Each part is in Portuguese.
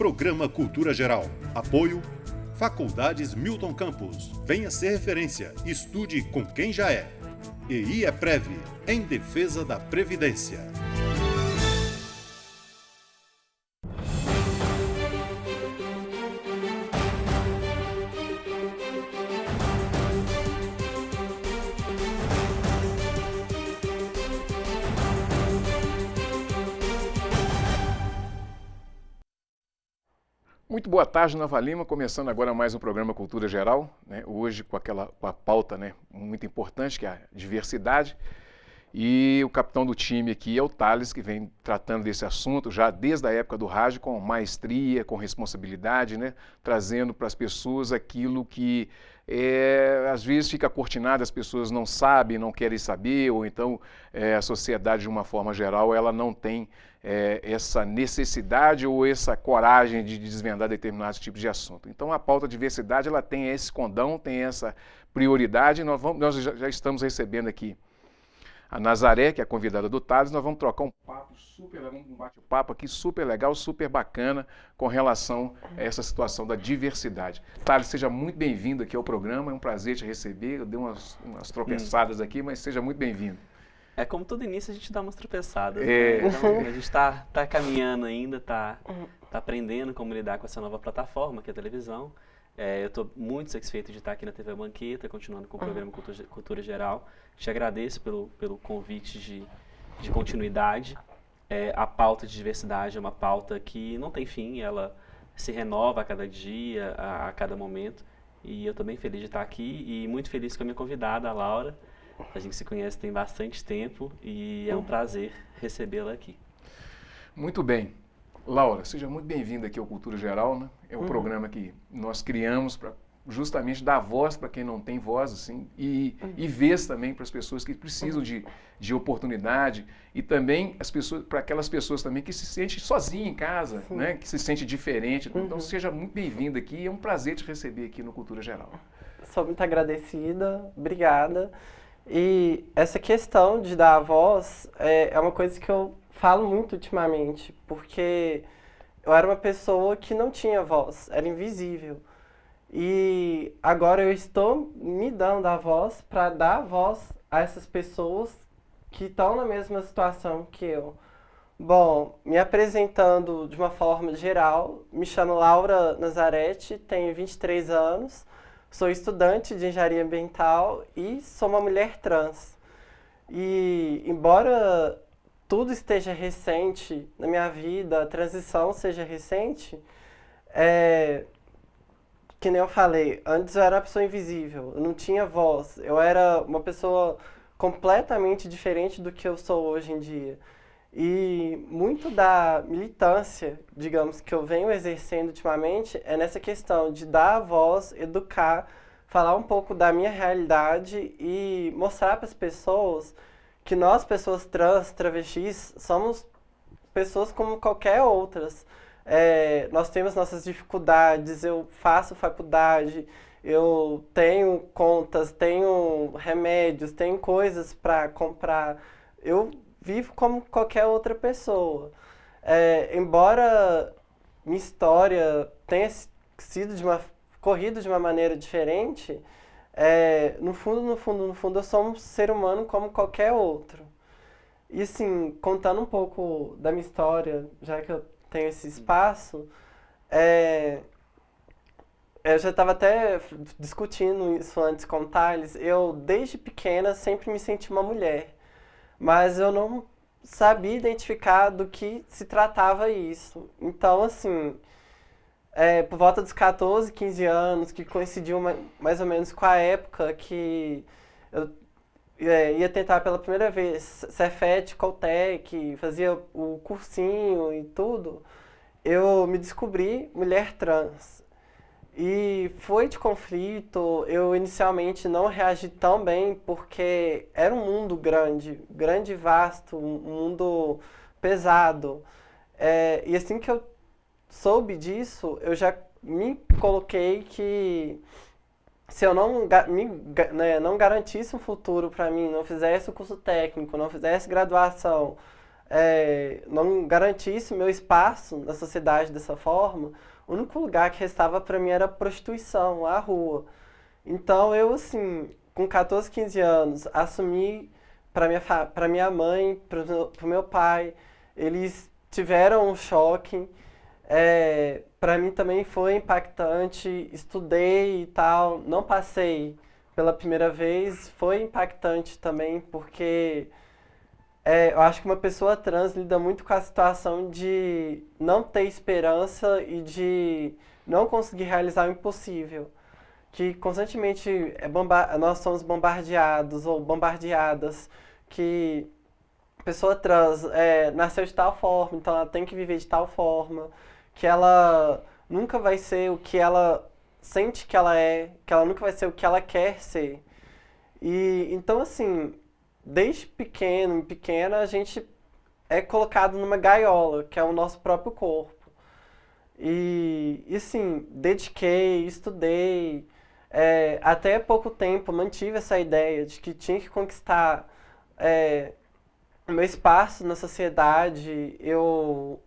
Programa Cultura Geral. Apoio Faculdades Milton Campos. Venha ser referência. Estude com quem já é. E IEPREV, em defesa da Previdência. Muito boa tarde, Nova Lima, começando agora mais um programa Cultura Geral, né? Hoje com a pauta, né, muito importante, que é a diversidade. E o capitão do time aqui é o Thales, que vem tratando desse assunto já desde a época do rádio, com maestria, com responsabilidade, né, trazendo para as pessoas aquilo que às vezes fica cortinado, as pessoas não sabem, não querem saber, ou então a sociedade de uma forma geral ela não tem essa necessidade ou essa coragem de desvendar determinados tipos de assunto. Então a pauta diversidade ela tem esse condão, tem essa prioridade. Nós já estamos recebendo aqui a Nazaré, que é a convidada do Thales. Nós vamos trocar um bate-papo aqui super legal, super bacana com relação a essa situação da diversidade. Thales, seja muito bem-vindo aqui ao programa, é um prazer te receber. Eu dei umas tropeçadas aqui, mas seja muito bem-vindo. É como todo início a gente dá umas tropeçadas, né? Então, a gente está caminhando ainda, tá aprendendo como lidar com essa nova plataforma que é a televisão. Eu estou muito satisfeito de estar aqui na TV Banqueta, continuando com o programa Cultura Geral. Te agradeço pelo convite de continuidade. A pauta de diversidade é uma pauta que não tem fim, ela se renova a cada dia, a cada momento. E eu estou bem feliz de estar aqui e muito feliz com a minha convidada, a Laura. A gente se conhece tem bastante tempo e é um prazer recebê-la aqui. Muito bem. Laura, seja muito bem-vinda aqui ao Cultura Geral, né? É um programa que nós criamos para justamente dar voz para quem não tem voz, assim, e vez também para as pessoas que precisam de oportunidade e também para aquelas pessoas também que se sentem sozinhas em casa, né? Que se sentem diferente. Então seja muito bem-vinda aqui, é um prazer te receber aqui no Cultura Geral. Sou muito agradecida, obrigada. E essa questão de dar a voz é uma coisa que eu falo muito ultimamente, porque eu era uma pessoa que não tinha voz, era invisível. E agora eu estou me dando a voz para dar voz a essas pessoas que estão na mesma situação que eu. Bom, me apresentando de uma forma geral, me chamo Laura Nazarete, tenho 23 anos, sou estudante de engenharia ambiental e sou uma mulher trans. E embora tudo esteja recente na minha vida, a transição seja recente, que nem eu falei, antes eu era uma pessoa invisível, eu não tinha voz, eu era uma pessoa completamente diferente do que eu sou hoje em dia. E muito da militância, digamos, que eu venho exercendo ultimamente é nessa questão de dar a voz, educar, falar um pouco da minha realidade e mostrar para as pessoas que nós, pessoas trans, travestis, somos pessoas como qualquer outras. Nós temos nossas dificuldades, eu faço faculdade, eu tenho contas, tenho remédios, tenho coisas para comprar. Eu vivo como qualquer outra pessoa. Embora minha história tenha sido corrido de uma maneira diferente, no fundo, eu sou um ser humano como qualquer outro. E assim, contando um pouco da minha história, já que eu tenho esse espaço, eu já estava até discutindo isso antes com o Thales. Eu, desde pequena, sempre me senti uma mulher, mas eu não sabia identificar do que se tratava isso. Então, assim, por volta dos 14, 15 anos, que coincidiu mais ou menos com a época que eu ia tentar pela primeira vez Cefet, Coltec, fazia o cursinho e tudo, eu me descobri mulher trans. E foi de conflito, eu inicialmente não reagi tão bem porque era um mundo grande e vasto, um mundo pesado. E assim que eu soube disso, eu já me coloquei que se eu não garantisse um futuro para mim, não fizesse o curso técnico, não fizesse graduação, não garantisse meu espaço na sociedade dessa forma, o único lugar que restava para mim era a prostituição, a rua. Então eu, assim, com 14, 15 anos, assumi para minha mãe, para o meu pai, eles tiveram um choque. Para mim também foi impactante, estudei e tal, não passei pela primeira vez, foi impactante também, porque eu acho que uma pessoa trans lida muito com a situação de não ter esperança e de não conseguir realizar o impossível. Que constantemente nós somos bombardeados ou bombardeadas, que a pessoa trans nasceu de tal forma, então ela tem que viver de tal forma, que ela nunca vai ser o que ela sente que ela é, que ela nunca vai ser o que ela quer ser. E então, assim, desde pequena, a gente é colocado numa gaiola, que é o nosso próprio corpo. E assim, dediquei, estudei, até pouco tempo mantive essa ideia de que tinha que conquistar o meu espaço na sociedade. Eu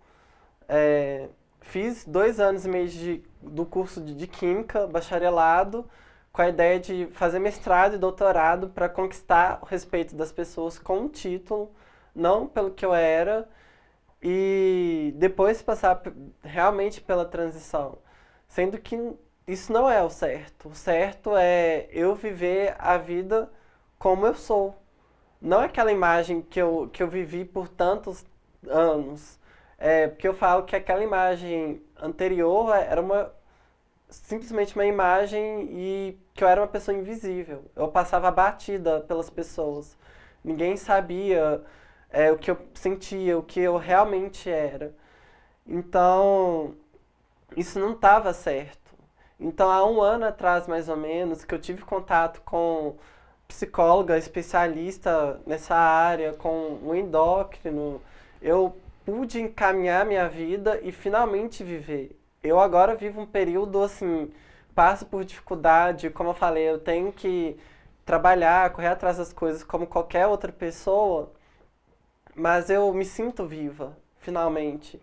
fiz 2 anos e meio do curso de Química, bacharelado, com a ideia de fazer mestrado e doutorado para conquistar o respeito das pessoas com um título, não pelo que eu era, e depois passar realmente pela transição. Sendo que isso não é o certo. O certo é eu viver a vida como eu sou. Não aquela imagem que eu vivi por tantos anos. Porque eu falo que aquela imagem anterior era simplesmente uma imagem e que eu era uma pessoa invisível. Eu passava batida pelas pessoas. Ninguém sabia o que eu sentia, o que eu realmente era. Então, isso não estava certo. Então, há 1 ano atrás, mais ou menos, que eu tive contato com psicóloga especialista nessa área, com um endócrino, eu pude encaminhar minha vida e finalmente viver. Eu agora vivo um período, assim, passo por dificuldade, como eu falei, eu tenho que trabalhar, correr atrás das coisas como qualquer outra pessoa, mas eu me sinto viva, finalmente.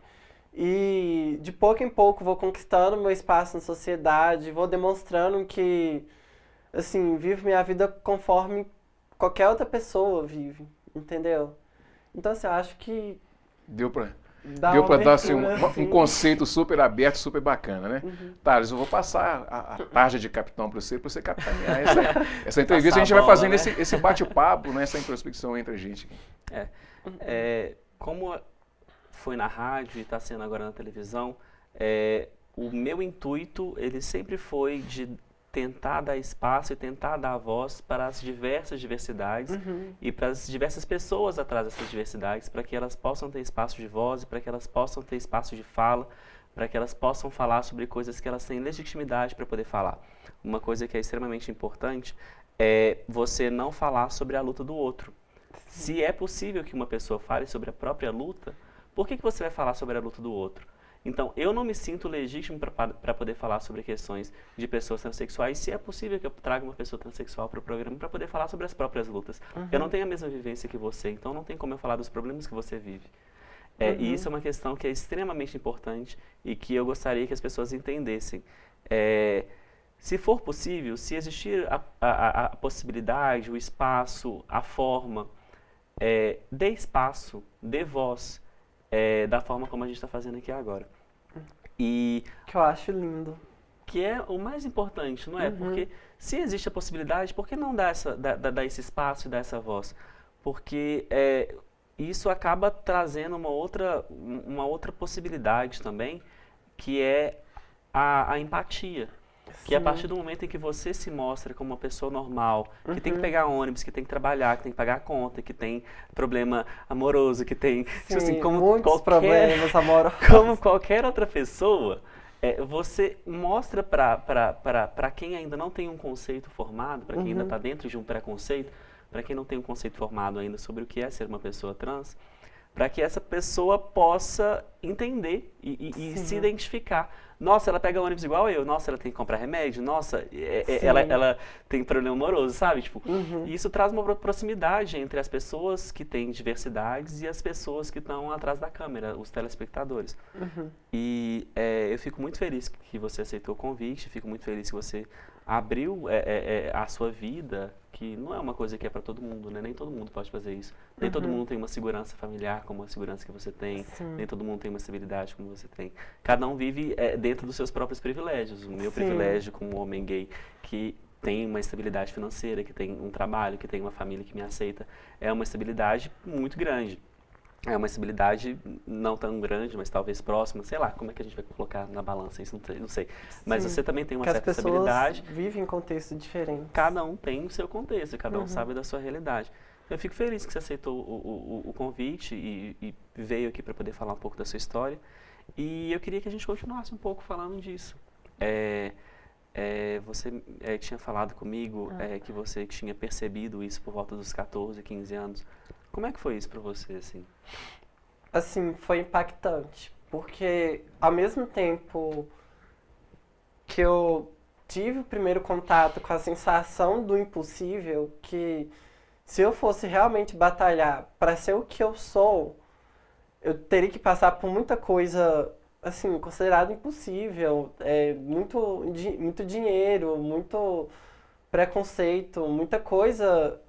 E de pouco em pouco vou conquistando meu espaço na sociedade, vou demonstrando que, assim, vivo minha vida conforme qualquer outra pessoa vive, entendeu? Então, assim, eu acho que deu para dar assim, um conceito super aberto, super bacana, né? Uhum. Thales, eu vou passar a tarja de capitão para você capitanear essa entrevista. Passar a gente a vai bola, fazendo né? esse bate-papo, né? Essa introspecção entre a gente. Como foi na rádio e está sendo agora na televisão, o meu intuito, ele sempre foi de tentar dar espaço e tentar dar voz para as diversas diversidades e para as diversas pessoas atrás dessas diversidades, para que elas possam ter espaço de voz, para que elas possam ter espaço de fala, para que elas possam falar sobre coisas que elas têm legitimidade para poder falar. Uma coisa que é extremamente importante é você não falar sobre a luta do outro. Se é possível que uma pessoa fale sobre a própria luta, por que você vai falar sobre a luta do outro? Então, eu não me sinto legítimo para poder falar sobre questões de pessoas transexuais, se é possível que eu traga uma pessoa transexual para o programa para poder falar sobre as próprias lutas. Eu não tenho a mesma vivência que você, então não tem como eu falar dos problemas que você vive. E isso é uma questão que é extremamente importante e que eu gostaria que as pessoas entendessem. Se for possível, se existir a possibilidade, o espaço, a forma, dê espaço, dê voz, da forma como a gente está fazendo aqui agora. E que eu acho lindo. Que é o mais importante, não é? Porque se existe a possibilidade, por que não dar esse espaço e dar essa voz? Porque isso acaba trazendo uma outra possibilidade também, que é a empatia. Que a partir do momento em que você se mostra como uma pessoa normal, que tem que pegar ônibus, que tem que trabalhar, que tem que pagar a conta, que tem problema amoroso, que tem... Sim, assim, como muitos problemas amorosos. Como qualquer outra pessoa, você mostra para quem ainda não tem um conceito formado, para quem ainda está dentro de um preconceito, para quem não tem um conceito formado ainda sobre o que é ser uma pessoa trans, para que essa pessoa possa entender e se identificar. Nossa, ela pega ônibus igual eu. Nossa, ela tem que comprar remédio. Nossa, ela tem problema amoroso, sabe? Tipo, e isso traz uma proximidade entre as pessoas que têm diversidades e as pessoas que estão atrás da câmera, os telespectadores. E eu fico muito feliz que você aceitou o convite, fico muito feliz que você abriu a sua vida, que não é uma coisa que é para todo mundo, né? Nem todo mundo pode fazer isso. Nem todo mundo tem uma segurança familiar como a segurança que você tem. Nem todo mundo tem uma estabilidade como você tem. Cada um vive dentro dos seus próprios privilégios. O meu privilégio como homem gay, que tem uma estabilidade financeira, que tem um trabalho, que tem uma família que me aceita, é uma estabilidade muito grande. É uma estabilidade não tão grande, mas talvez próxima, sei lá, como é que a gente vai colocar na balança isso, não sei. Mas você também tem uma certa estabilidade. As pessoas vivem em contexto diferente. Cada um tem o seu contexto, cada um sabe da sua realidade. Eu fico feliz que você aceitou o convite e veio aqui para poder falar um pouco da sua história. E eu queria que a gente continuasse um pouco falando disso. Você tinha falado comigo que você tinha percebido isso por volta dos 14, 15 anos. Como é que foi isso pra você, assim? Assim, foi impactante, porque ao mesmo tempo que eu tive o primeiro contato com a sensação do impossível, que se eu fosse realmente batalhar para ser o que eu sou, eu teria que passar por muita coisa, assim, considerada impossível, muito dinheiro, muito preconceito, muita coisa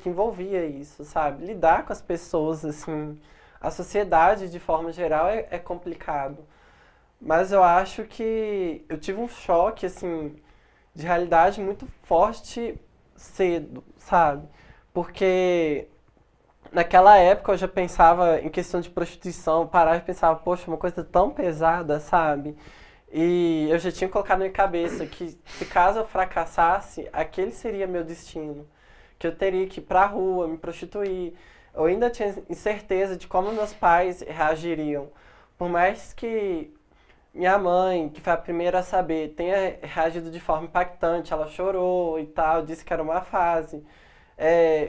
que envolvia isso, sabe? Lidar com as pessoas, assim, a sociedade de forma geral é complicado. Mas eu acho que eu tive um choque, assim, de realidade muito forte cedo, sabe? Porque naquela época eu já pensava em questão de prostituição, parava e pensava, poxa, uma coisa tão pesada, sabe? E eu já tinha colocado na minha cabeça que, se caso eu fracassasse, aquele seria meu destino. Que eu teria que ir pra rua, me prostituir. Eu ainda tinha incerteza de como meus pais reagiriam. Por mais que minha mãe, que foi a primeira a saber, tenha reagido de forma impactante, ela chorou e tal, disse que era uma fase.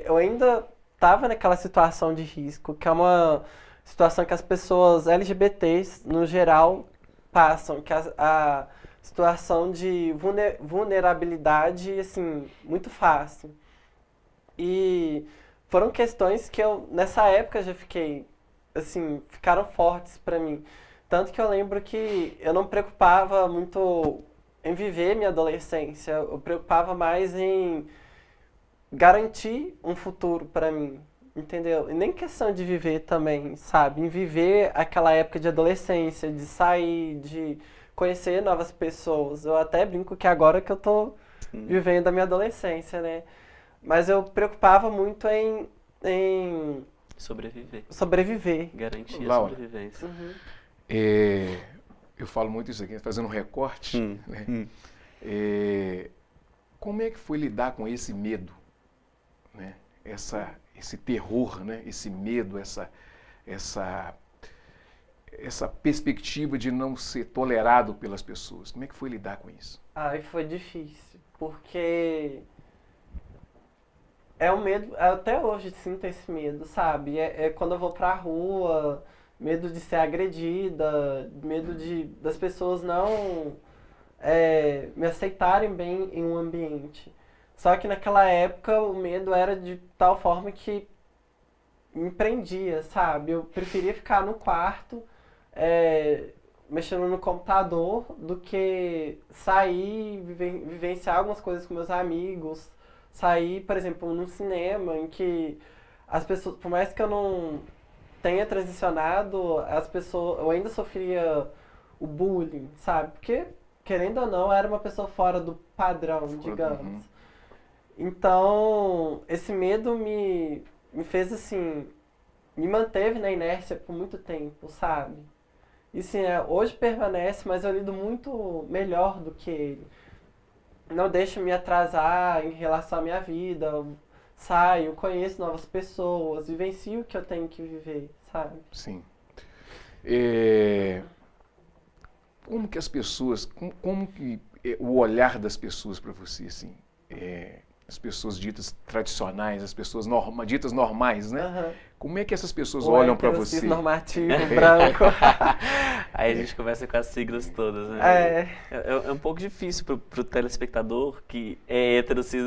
Eu ainda estava naquela situação de risco, que é uma situação que as pessoas LGBTs, no geral, passam, que a situação de vulnerabilidade, assim, muito fácil. E foram questões que eu, nessa época, já fiquei, assim, ficaram fortes para mim. Tanto que eu lembro que eu não me preocupava muito em viver minha adolescência, eu preocupava mais em garantir um futuro para mim, entendeu? E nem questão de viver também, sabe? Em viver aquela época de adolescência, de sair, de conhecer novas pessoas. Eu até brinco que agora que eu tô vivendo a minha adolescência, né? Mas eu preocupava muito em sobreviver. Garantir a sobrevivência. Eu falo muito isso aqui, fazendo um recorte. Né? Como é que foi lidar com esse medo? Né? Esse terror, né? Esse medo, essa perspectiva de não ser tolerado pelas pessoas. Como é que foi lidar com isso? Foi difícil, porque é um medo, até hoje sinto esse medo, sabe? Quando eu vou pra rua, medo de ser agredida, medo das pessoas não me aceitarem bem em um ambiente. Só que naquela época o medo era de tal forma que me prendia, sabe? Eu preferia ficar no quarto, mexendo no computador, do que sair, vivenciar algumas coisas com meus amigos. Sair, por exemplo, num cinema em que as pessoas, por mais que eu não tenha transicionado, eu ainda sofria o bullying, sabe? Porque, querendo ou não, eu era uma pessoa fora do padrão, digamos. Então, esse medo me fez, assim, me manteve na inércia por muito tempo, sabe? E, assim, hoje permanece, mas eu lido muito melhor do que ele. Não deixo me atrasar em relação à minha vida, eu saio, conheço novas pessoas, vivencio o que eu tenho que viver, sabe? Sim. Como que as pessoas, como que o olhar das pessoas para você, assim, as pessoas ditas tradicionais, as pessoas ditas normais, né? Aham. Como é que essas pessoas olham para hétero, você? Cisnormativo, branco. Aí a gente começa com as siglas todas, né? É um pouco difícil pro telespectador que é hétero, cis,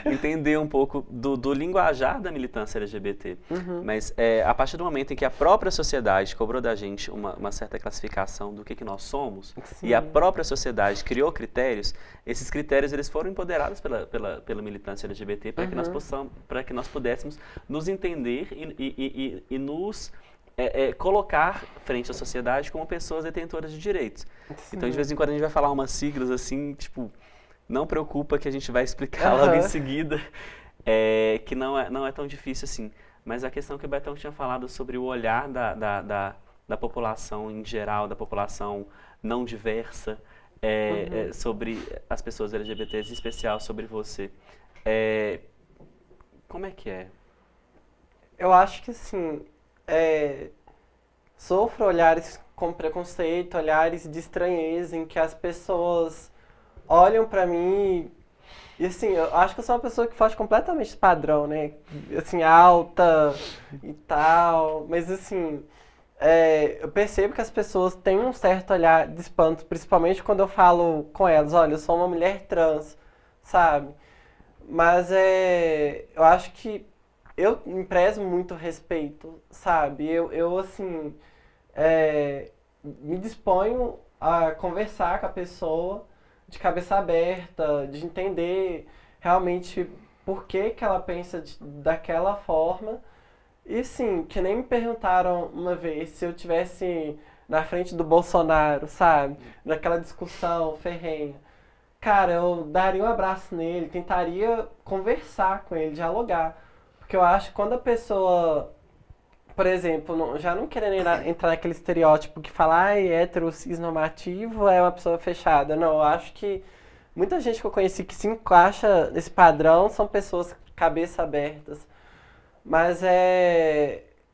entender um pouco do linguajar da militância LGBT. Mas a partir do momento em que a própria sociedade cobrou da gente uma certa classificação do que nós somos, Sim. e a própria sociedade criou critérios, esses critérios eles foram empoderados pela militância LGBT para que nós pudéssemos nos entender e nos colocar frente à sociedade como pessoas detentoras de direitos. Sim. Então, de vez em quando a gente vai falar umas siglas assim, tipo, não preocupa que a gente vai explicar logo em seguida, que não é tão difícil assim. Mas a questão que o Betão tinha falado sobre o olhar da população em geral, da população não diversa, sobre as pessoas LGBTs, em especial sobre você. Como é que é? Eu acho que, assim, sofro olhares com preconceito, olhares de estranheza, em que as pessoas olham pra mim e, assim, eu acho que eu sou uma pessoa que foge completamente do padrão, né? Assim, alta e tal, mas, assim, eu percebo que as pessoas têm um certo olhar de espanto, principalmente quando eu falo com elas, olha, eu sou uma mulher trans, sabe? Mas eu acho que eu me prezo muito respeito, sabe? Eu assim, me disponho a conversar com a pessoa de cabeça aberta, de entender realmente por que ela pensa daquela forma. E sim, que nem me perguntaram uma vez se eu tivesse na frente do Bolsonaro, sabe? Naquela discussão ferrenha. Cara, eu daria um abraço nele, tentaria conversar com ele, dialogar. Porque eu acho que quando a pessoa, por exemplo, já não querendo entrar naquele estereótipo que fala, hétero, cisnormativo é uma pessoa fechada. Não, eu acho que muita gente que eu conheci que se encaixa nesse padrão são pessoas cabeça abertas. Mas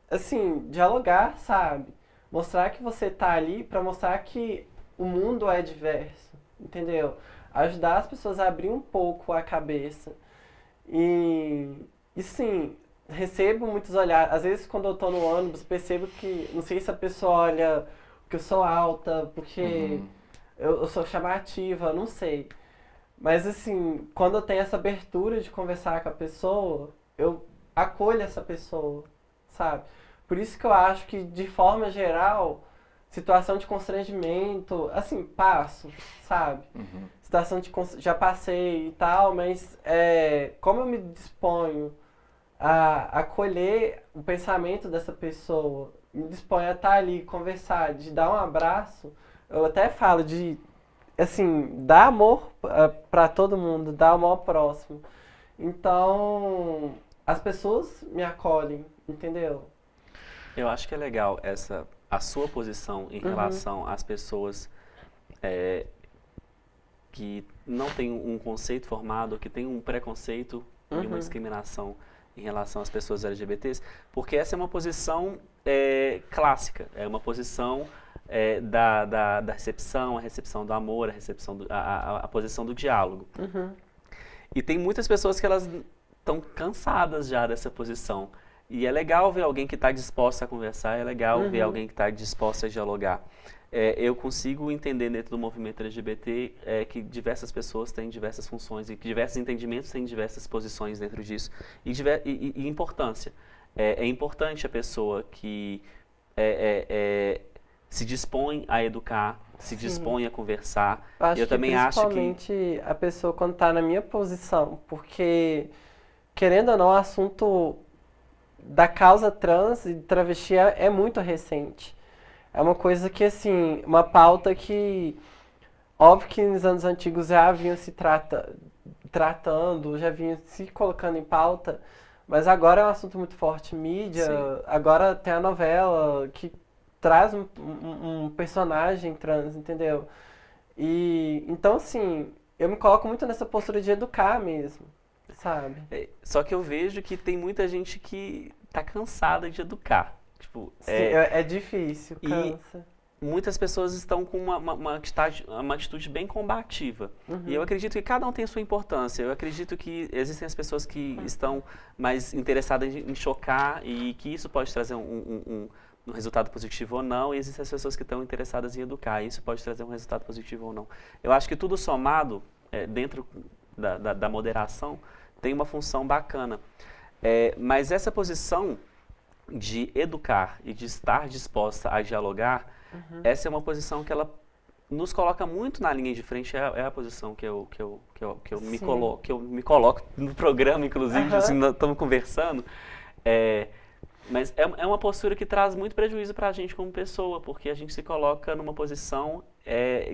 assim, dialogar, sabe? Mostrar que você tá ali pra mostrar que o mundo é diverso, entendeu? Ajudar as pessoas a abrir um pouco a cabeça. E sim, recebo muitos olhares. Às vezes, quando eu tô no ônibus, percebo que, não sei se a pessoa olha porque eu sou alta, porque eu sou chamativa, não sei. Mas, assim, quando eu tenho essa abertura de conversar com a pessoa, eu acolho essa pessoa, sabe? Por isso que eu acho que, de forma geral, situação de constrangimento, assim, passo, sabe? Situação de já passei e tal, mas como eu me disponho a acolher o pensamento dessa pessoa, me disponho a estar ali, conversar, de dar um abraço, eu até falo de, assim, dar amor para todo mundo, dar amor ao próximo. Então, as pessoas me acolhem, entendeu? Eu acho que é legal a sua posição em relação às pessoas que não têm um conceito formado, que têm um preconceito e uma discriminação em relação às pessoas LGBTs, porque essa é uma posição clássica, é uma posição da recepção, a recepção do amor, a recepção a posição do diálogo. E tem muitas pessoas que elas estão cansadas já dessa posição. E é legal ver alguém que está disposto a conversar, é legal ver alguém que está disposto a dialogar. Eu consigo entender dentro do movimento LGBT que diversas pessoas têm diversas funções e que diversos entendimentos têm diversas posições dentro disso e importância. É importante a pessoa que se dispõe a educar, se dispõe a conversar. Eu também acho que principalmente a pessoa quando está na minha posição, porque querendo ou não, o assunto da causa trans e travesti é muito recente. É uma coisa que, assim, uma pauta que, óbvio que nos anos antigos já vinham se tratando, já vinham se colocando em pauta, mas agora é um assunto muito forte. Mídia, agora tem a novela que traz um personagem trans, entendeu? E, então, assim, eu me coloco muito nessa postura de educar mesmo, sabe? Só que eu vejo que tem muita gente que tá cansada de educar. Tipo, sim, é difícil, cansa. muitas pessoas estão com uma atitude bem combativa. E eu acredito que cada um tem a sua importância. Eu acredito que existem as pessoas que estão mais interessadas em chocar e que isso pode trazer um resultado positivo ou não, e existem as pessoas que estão interessadas em educar, e isso pode trazer um resultado positivo ou não. Eu acho que tudo somado, dentro da moderação, tem uma função bacana. Mas essa posição de educar e de estar disposta a dialogar, essa é uma posição que ela nos coloca muito na linha de frente, é a posição que eu me coloco no programa, inclusive, assim, nós estamos conversando. Mas é uma postura que traz muito prejuízo para a gente como pessoa, porque a gente se coloca numa posição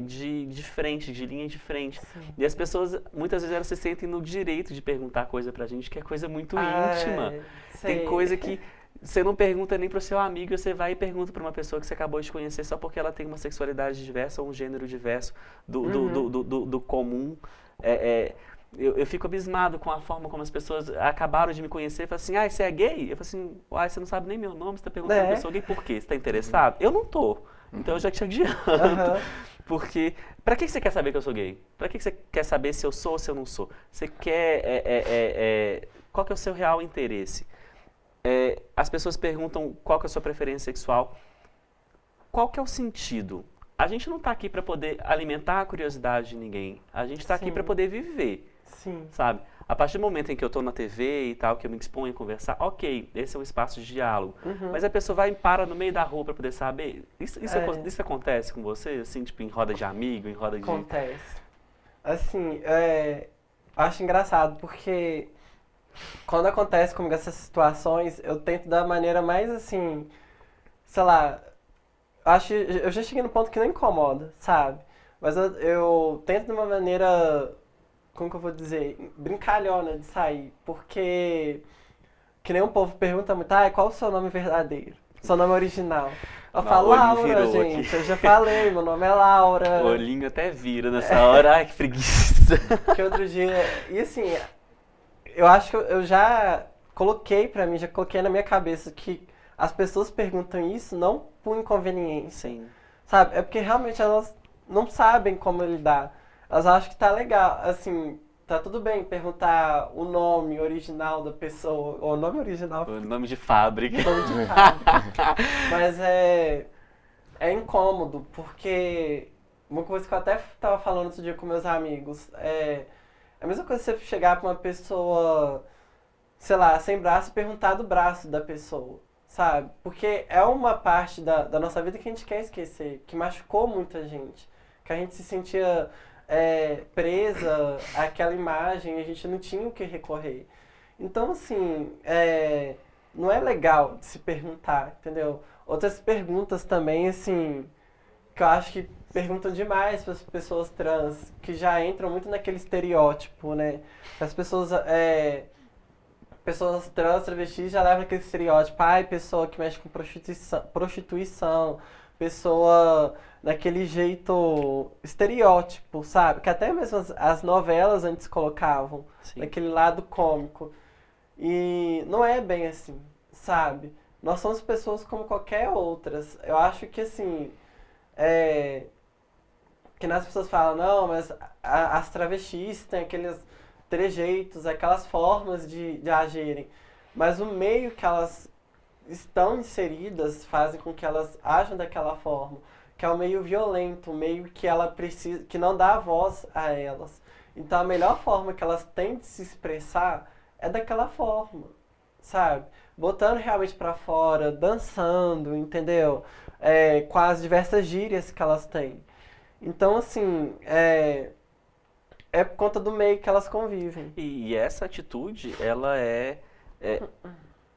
de frente, de linha de frente. Sim. E as pessoas, muitas vezes, elas se sentem no direito de perguntar coisa pra gente, que é coisa muito íntima. Tem coisa que você não pergunta nem pro seu amigo, você vai e pergunta pra uma pessoa que você acabou de conhecer só porque ela tem uma sexualidade diversa ou um gênero diverso do comum. Eu fico abismado com a forma como as pessoas acabaram de me conhecer e falam assim, você é gay? Eu falo assim, você não sabe nem meu nome, você tá perguntando se eu sou gay por quê? Você tá interessado? Eu não tô. Então eu já te adianto. Porque, pra que você quer saber que eu sou gay? Pra que você quer saber se eu sou ou se eu não sou? Você quer... qual que é o seu real interesse? As pessoas perguntam qual que é a sua preferência sexual. Qual que é o sentido? A gente não tá aqui pra poder alimentar a curiosidade de ninguém. A gente tá aqui pra poder viver. Sim. Sabe? A partir do momento em que eu estou na TV e tal, que eu me exponho a conversar, ok, esse é um espaço de diálogo. Mas a pessoa vai e para no meio da rua para poder saber. Isso acontece com você, assim, tipo, em roda de amigo, em roda de... Acontece. Assim, acho engraçado, porque quando acontece comigo essas situações, eu tento da maneira mais, assim, sei lá, eu já cheguei no ponto que não incomoda, sabe? Mas eu tento de uma maneira... como que eu vou dizer, brincalhona de sair, porque que nem um povo pergunta muito, qual o seu nome verdadeiro? Seu nome original? Eu falo Laura, gente, eu já falei, meu nome é Laura. O olhinho até vira nessa hora, ai que preguiça. Que outro dia, e assim, eu acho que eu já coloquei pra mim, já coloquei na minha cabeça que as pessoas perguntam isso não por inconveniência, sim, sabe? É porque realmente elas não sabem como lidar. Elas acham que tá legal, assim, tá tudo bem perguntar o nome original da pessoa, ou o nome original... O nome de fábrica. O nome de fábrica. Mas é incômodo, porque uma coisa que eu até tava falando outro dia com meus amigos, é a mesma coisa você chegar pra uma pessoa, sei lá, sem braço e perguntar do braço da pessoa, sabe? Porque é uma parte da nossa vida que a gente quer esquecer, que machucou muita gente, que a gente se sentia... presa àquela imagem, a gente não tinha o que recorrer. Então, assim, não é legal de se perguntar, entendeu? Outras perguntas também, assim, que eu acho que perguntam demais para as pessoas trans, que já entram muito naquele estereótipo, né? As pessoas trans, travestis, já levam aquele estereótipo, pessoa que mexe com prostituição, pessoa daquele jeito estereótipo, sabe? Que até mesmo as novelas antes colocavam, daquele lado cômico. E não é bem assim, sabe? Nós somos pessoas como qualquer outras. Eu acho que, assim, que as pessoas falam, não, mas as travestis têm aqueles trejeitos, aquelas formas de agirem. Mas o meio que elas estão inseridas fazem com que elas ajam daquela forma, que é um meio violento, um meio que ela precisa, que não dá voz a elas. Então a melhor forma que elas têm de se expressar é daquela forma, sabe? Botando realmente pra fora, dançando, entendeu? Com as diversas gírias que elas têm. Então, assim, é por conta do meio que elas convivem. E essa atitude, ela é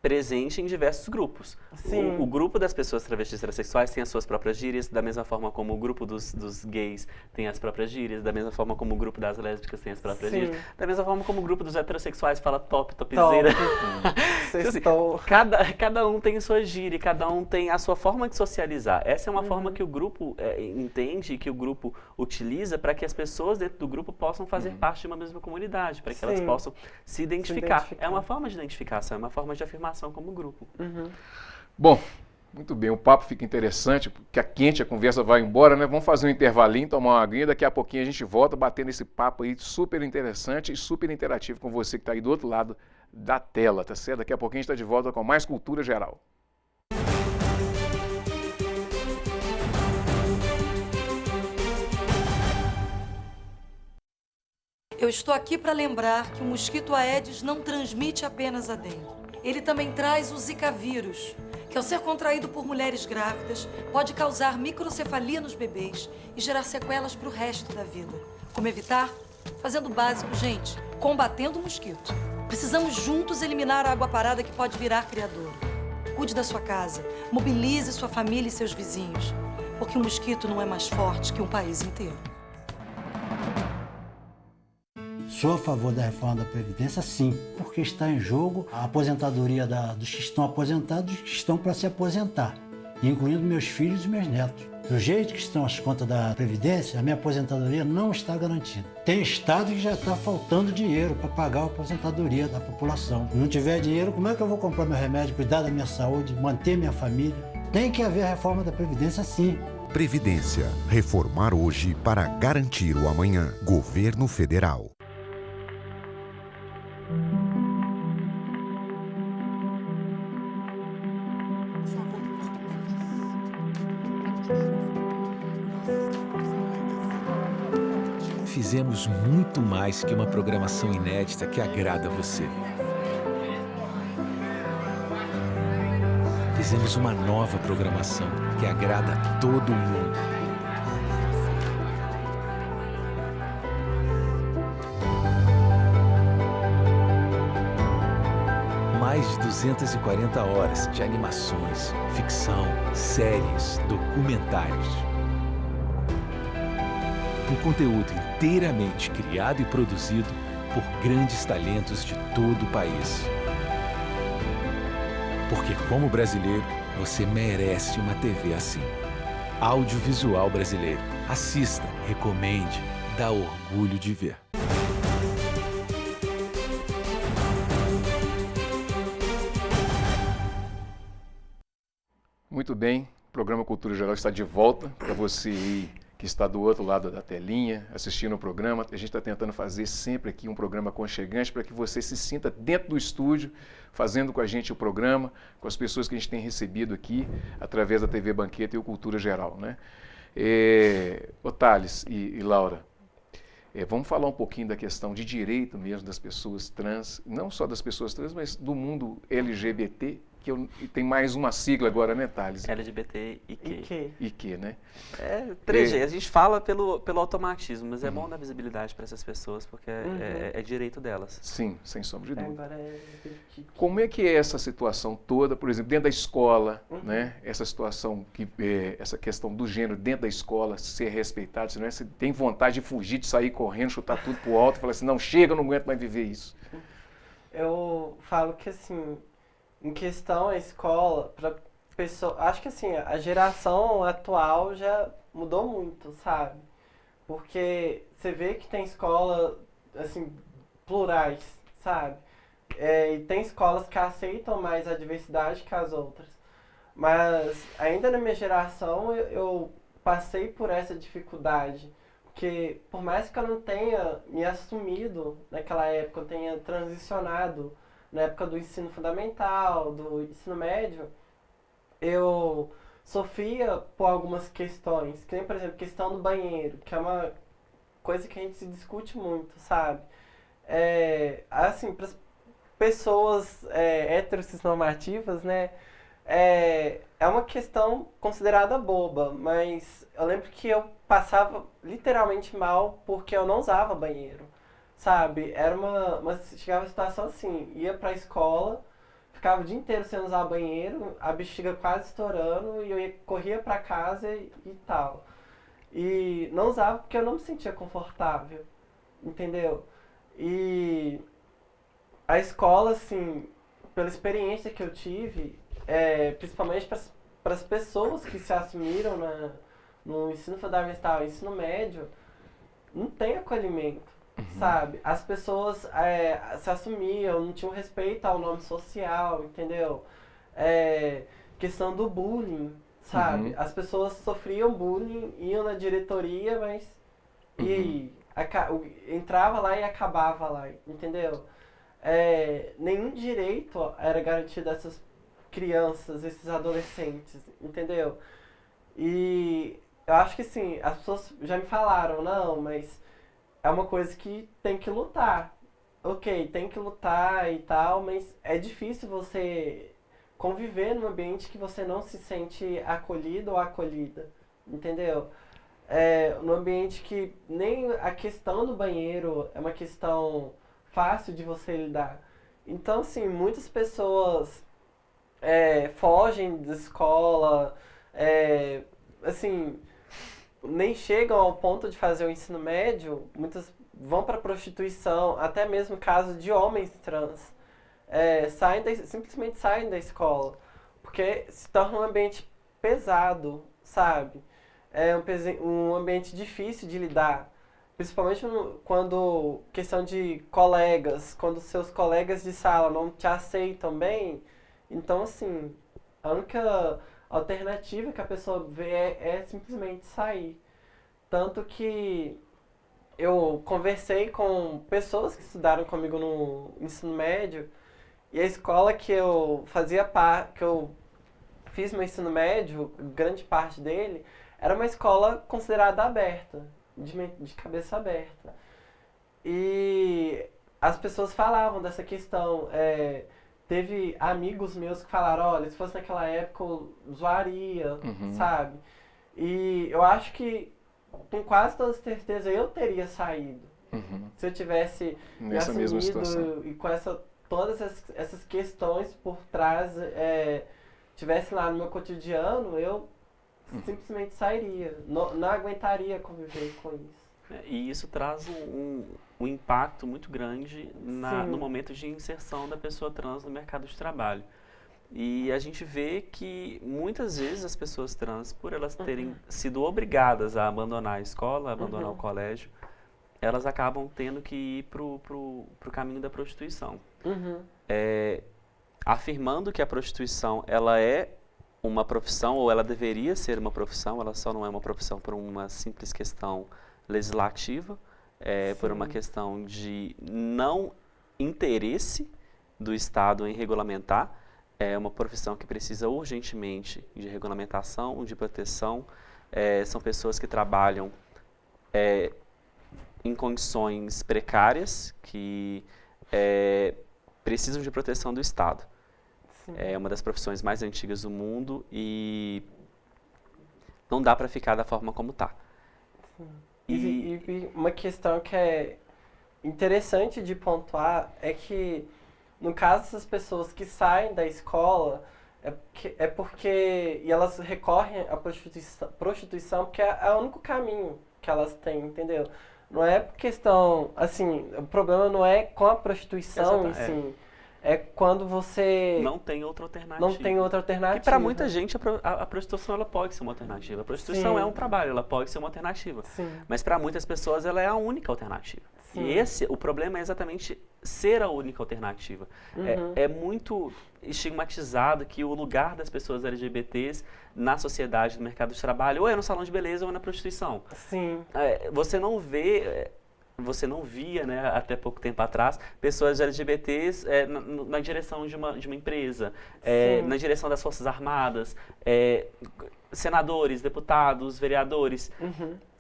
presente em diversos grupos. Sim. O grupo das pessoas travestis transexuais tem as suas próprias gírias, da mesma forma como o grupo dos gays tem as próprias gírias, da mesma forma como o grupo das lésbicas tem as próprias gírias, da mesma forma como o grupo dos heterossexuais fala topzeira. Então, assim, cada um tem sua gíria, cada um tem a sua forma de socializar. Essa é uma forma que o grupo entende, que o grupo utiliza para que as pessoas dentro do grupo possam fazer parte de uma mesma comunidade, para que elas possam se identificar. É uma forma de identificação, é uma forma de afirmação como grupo. Bom, Muito bem, o papo fica interessante, porque quente, a conversa vai embora, né? Vamos fazer um intervalinho, tomar uma aguinha, daqui a pouquinho a gente volta batendo esse papo aí super interessante e super interativo com você que está aí do outro lado da tela, tá certo? Daqui a pouquinho a gente está de volta com mais Cultura Geral. Eu estou aqui para lembrar que o mosquito Aedes não transmite apenas a dengue. Ele também traz o Zika vírus, que ao ser contraído por mulheres grávidas, pode causar microcefalia nos bebês e gerar sequelas para o resto da vida. Como evitar? Fazendo o básico, gente, combatendo o mosquito. Precisamos juntos eliminar a água parada que pode virar criador. Cuide da sua casa, mobilize sua família e seus vizinhos, porque um mosquito não é mais forte que um país inteiro. Sou a favor da reforma da Previdência, sim, porque está em jogo a aposentadoria dos que estão aposentados e dos que estão para se aposentar, incluindo meus filhos e meus netos. Do jeito que estão as contas da Previdência, a minha aposentadoria não está garantida. Tem estado que já está faltando dinheiro para pagar a aposentadoria da população. Se não tiver dinheiro, como é que eu vou comprar meu remédio, cuidar da minha saúde, manter minha família? Tem que haver a reforma da Previdência, sim. Previdência. Reformar hoje para garantir o amanhã. Governo Federal. Fizemos muito mais que uma programação inédita que agrada a você. Fizemos uma nova programação que agrada a todo mundo. Mais de 240 horas de animações, ficção, séries, documentários. Um conteúdo inteiramente criado e produzido por grandes talentos de todo o país. Porque, como brasileiro, você merece uma TV assim. Audiovisual brasileiro. Assista, recomende, dá orgulho de ver. Muito bem, o programa Cultura Geral está de volta para você aí que está do outro lado da telinha, assistindo o programa. A gente está tentando fazer sempre aqui um programa aconchegante para que você se sinta dentro do estúdio, fazendo com a gente o programa, com as pessoas que a gente tem recebido aqui, através da TV Banqueta e o Cultura Geral, né? Thales e Laura, vamos falar um pouquinho da questão de direito mesmo das pessoas trans, não só das pessoas trans, mas do mundo LGBT, que tem mais uma sigla agora, né, Thales? LGBTIQ. IQ, né? 3G. A gente fala pelo automatismo, mas é bom dar visibilidade para essas pessoas, porque é direito delas. Sim, sem sombra de dúvida. Agora Como é que é essa situação toda, por exemplo, dentro da escola, né? Essa situação, essa questão do gênero dentro da escola, ser respeitado, não é? Você tem vontade de fugir, de sair correndo, chutar tudo pro alto e falar assim, não, chega, eu não aguento mais viver isso. Eu falo que, assim, em questão a escola, para pessoa, acho que assim, a geração atual já mudou muito, sabe? Porque você vê que tem escola, assim, plurais, sabe? E tem escolas que aceitam mais a diversidade que as outras. Mas ainda na minha geração eu passei por essa dificuldade. Porque por mais que eu não tenha me assumido naquela época, eu tenha transicionado na época do ensino fundamental, do ensino médio, eu sofria por algumas questões, que nem, por exemplo, questão do banheiro, que é uma coisa que a gente se discute muito, sabe? Assim, para as pessoas heterossexnormativas, né, é uma questão considerada boba, mas eu lembro que eu passava literalmente mal porque eu não usava banheiro. Sabe, era chegava uma situação assim, ia pra escola, ficava o dia inteiro sem usar banheiro, a bexiga quase estourando, e eu corria pra casa e tal. E não usava porque eu não me sentia confortável, entendeu? E a escola, assim, pela experiência que eu tive, principalmente para as pessoas que se assumiram no ensino fundamental e ensino médio, não tem acolhimento. Sabe? As pessoas se assumiam, não tinham respeito ao nome social, entendeu? questão do bullying, sabe? Uhum. As pessoas sofriam bullying, iam na diretoria, mas e aí? Entrava lá e acabava lá, entendeu? Nenhum direito era garantido a essas crianças, esses adolescentes, entendeu? E eu acho que sim, as pessoas já me falaram, não, mas é uma coisa que tem que lutar. Ok, tem que lutar e tal, mas é difícil você conviver num ambiente que você não se sente acolhido ou acolhida, entendeu? Num ambiente que nem a questão do banheiro é uma questão fácil de você lidar. Então, assim, muitas pessoas fogem da escola, assim, nem chegam ao ponto de fazer o ensino médio, muitas vão para prostituição, até mesmo casos de homens trans. Simplesmente saem da escola, porque se torna um ambiente pesado, sabe? Um ambiente difícil de lidar, principalmente quando questão de colegas, quando seus colegas de sala não te aceitam bem. Então, assim, a única alternativa que a pessoa vê é simplesmente sair. Tanto que eu conversei com pessoas que estudaram comigo no ensino médio, e a escola que eu que eu fiz meu ensino médio, grande parte dele, era uma escola considerada aberta, de cabeça aberta. E as pessoas falavam dessa questão. Teve amigos meus que falaram, olha, se fosse naquela época eu zoaria, sabe? E eu acho que, com quase toda certeza, eu teria saído. Se eu tivesse nessa me mesma assumido situação. E com todas essas questões por trás, tivesse lá no meu cotidiano, eu simplesmente sairia. Não aguentaria conviver com isso. E isso traz um impacto muito grande no momento de inserção da pessoa trans no mercado de trabalho. E a gente vê que muitas vezes as pessoas trans, por elas terem sido obrigadas a abandonar a escola, a abandonar o colégio, elas acabam tendo que ir pro caminho da prostituição. Afirmando que a prostituição ela é uma profissão, ou ela deveria ser uma profissão, ela só não é uma profissão por uma simples questão legislativa, por uma questão de não interesse do Estado em regulamentar. É uma profissão que precisa urgentemente de regulamentação, de proteção. São pessoas que trabalham em condições precárias, que precisam de proteção do Estado. É uma das profissões mais antigas do mundo e não dá para ficar da forma como está. E uma questão que é interessante de pontuar é que, no caso dessas pessoas que saem da escola, é porque e elas recorrem à prostituição porque é o único caminho que elas têm, entendeu? Não é por questão, assim, o problema não é com a prostituição em si. É quando você... Não tem outra alternativa. Não tem outra alternativa. E para muita gente a prostituição ela pode ser uma alternativa. A prostituição é um trabalho, ela pode ser uma alternativa. Mas para muitas pessoas ela é a única alternativa. E o problema é exatamente ser a única alternativa. É muito estigmatizado que o lugar das pessoas LGBTs na sociedade, no mercado de trabalho, ou é no salão de beleza ou é na prostituição. Você não via, né, até pouco tempo atrás, pessoas LGBTs na direção de uma empresa, na direção das Forças Armadas, senadores, deputados, vereadores.